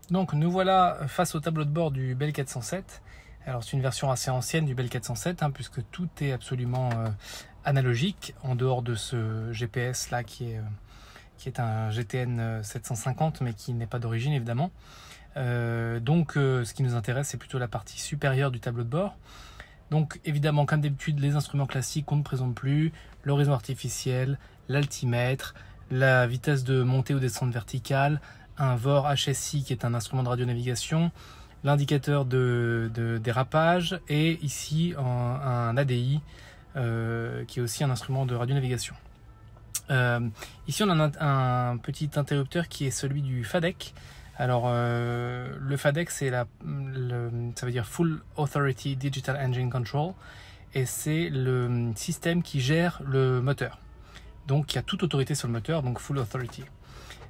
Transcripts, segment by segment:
Donc nous voilà face au tableau de bord du Bell 407. Alors c'est une version assez ancienne du Bell 407 puisque tout est absolument analogique en dehors de ce GPS là qui est un GTN 750 mais qui n'est pas d'origine évidemment. Ce qui nous intéresse c'est plutôt la partie supérieure du tableau de bord. Donc évidemment comme d'habitude les instruments classiques qu'on ne présente plus, l'horizon artificiel, l'altimètre, la vitesse de montée ou descente verticale, un VOR HSI qui est un instrument de radionavigation, l'indicateur de dérapage et ici un ADI qui est aussi un instrument de radionavigation. Ici on a un petit interrupteur qui est celui du FADEC. Alors le FADEC ça veut dire Full Authority Digital Engine Control et c'est le système qui gère le moteur. Donc il y a toute autorité sur le moteur, donc Full Authority.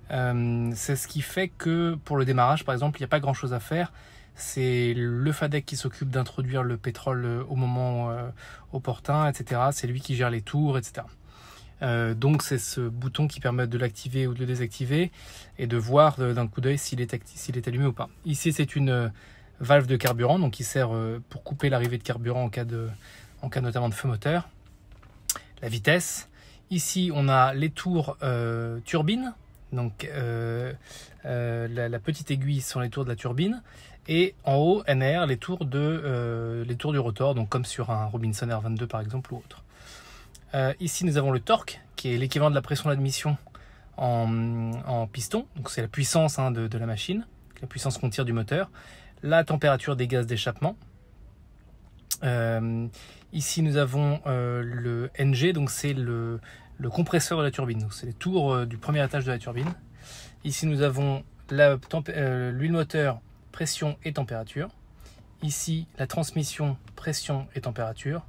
C'est ce qui fait que pour le démarrage par exemple il n'y a pas grand chose à faire, c'est le FADEC qui s'occupe d'introduire le pétrole au moment opportun, etc. C'est lui qui gère les tours, etc. Donc c'est ce bouton qui permet de l'activer ou de le désactiver et de voir d'un coup d'œil s'il est allumé ou pas. Ici c'est une valve de carburant donc qui sert pour couper l'arrivée de carburant en cas notamment de feu moteur. La vitesse. Ici on a les tours turbine. Donc la petite aiguille sont les tours de la turbine et en haut NR les tours du rotor, donc comme sur un Robinson R22 par exemple ou autre. Ici nous avons le torque qui est l'équivalent de la pression d'admission en piston, donc c'est la puissance de la machine, la puissance qu'on tire du moteur, la température des gaz d'échappement. Ici nous avons le NG, donc c'est le compresseur de la turbine, donc c'est les tours du premier étage de la turbine. Ici nous avons l'huile moteur, pression et température. Ici la transmission, pression et température.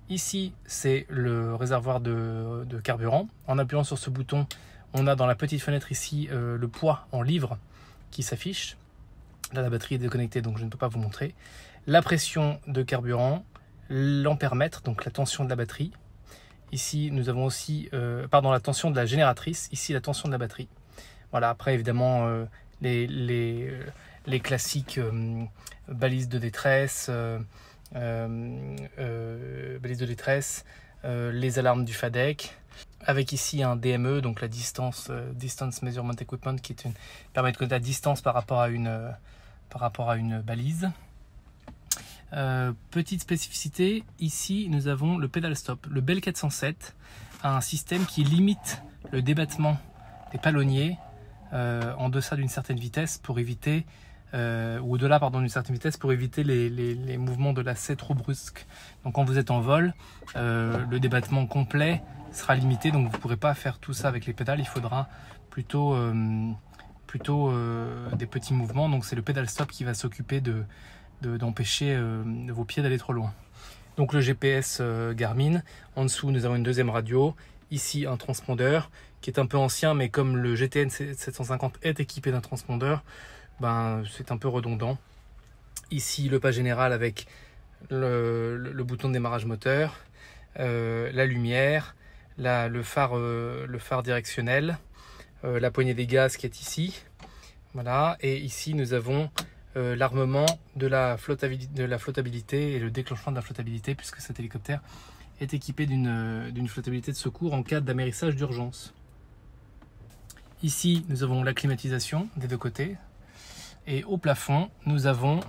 Ici c'est le réservoir de carburant. En appuyant sur ce bouton, on a dans la petite fenêtre ici le poids en livres qui s'affiche. Là la batterie est déconnectée donc je ne peux pas vous montrer. La pression de carburant, l'ampèremètre, donc la tension de la batterie. Ici, nous avons aussi la tension de la génératrice. Ici, la tension de la batterie. Voilà. Après, évidemment, les classiques balises de détresse, les alarmes du FADEC, avec ici un DME, donc la Distance Measurement Equipment, qui permet de connaître la distance par rapport à une balise. Petite spécificité, ici nous avons le pedal stop. Le Bell 407 a un système qui limite le débattement des palonniers en deçà d'une certaine vitesse pour éviter, ou au-delà d'une certaine vitesse pour éviter les mouvements de lacet trop brusques. Donc quand vous êtes en vol, le débattement complet sera limité, donc vous ne pourrez pas faire tout ça avec les pédales, il faudra plutôt des petits mouvements. Donc c'est le pedal stop qui va s'occuper d'empêcher vos pieds d'aller trop loin. Donc le GPS Garmin, en dessous nous avons une deuxième radio, ici un transpondeur qui est un peu ancien, mais comme le GTN 750 est équipé d'un transpondeur, c'est un peu redondant. Ici le pas général avec le bouton de démarrage moteur, la lumière, le phare directionnel, la poignée des gaz qui est ici, voilà. Et ici nous avons l'armement de la flottabilité et le déclenchement de la flottabilité, puisque cet hélicoptère est équipé d'une flottabilité de secours en cas d'amérissage d'urgence. Ici nous avons la climatisation des deux côtés et au plafond nous avons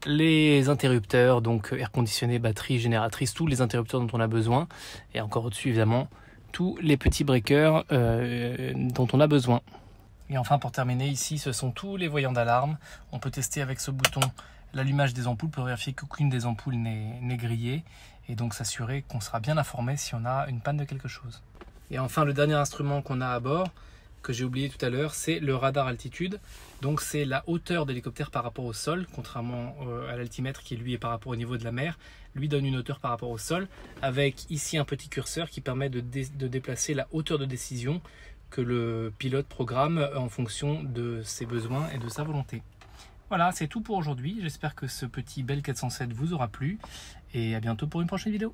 les interrupteurs, donc air conditionné, batterie, génératrice, tous les interrupteurs dont on a besoin, et encore au-dessus évidemment tous les petits breakers dont on a besoin. Et enfin pour terminer, ici ce sont tous les voyants d'alarme. On peut tester avec ce bouton l'allumage des ampoules pour vérifier qu'aucune des ampoules n'est grillée et donc s'assurer qu'on sera bien informé si on a une panne de quelque chose. Et enfin le dernier instrument qu'on a à bord, que j'ai oublié tout à l'heure, c'est le radar altitude. Donc c'est la hauteur de l'hélicoptère par rapport au sol, contrairement à l'altimètre qui lui est par rapport au niveau de la mer, lui donne une hauteur par rapport au sol, avec ici un petit curseur qui permet de déplacer la hauteur de décision que le pilote programme en fonction de ses besoins et de sa volonté. Voilà, c'est tout pour aujourd'hui. J'espère que ce petit Bell 407 vous aura plu et à bientôt pour une prochaine vidéo.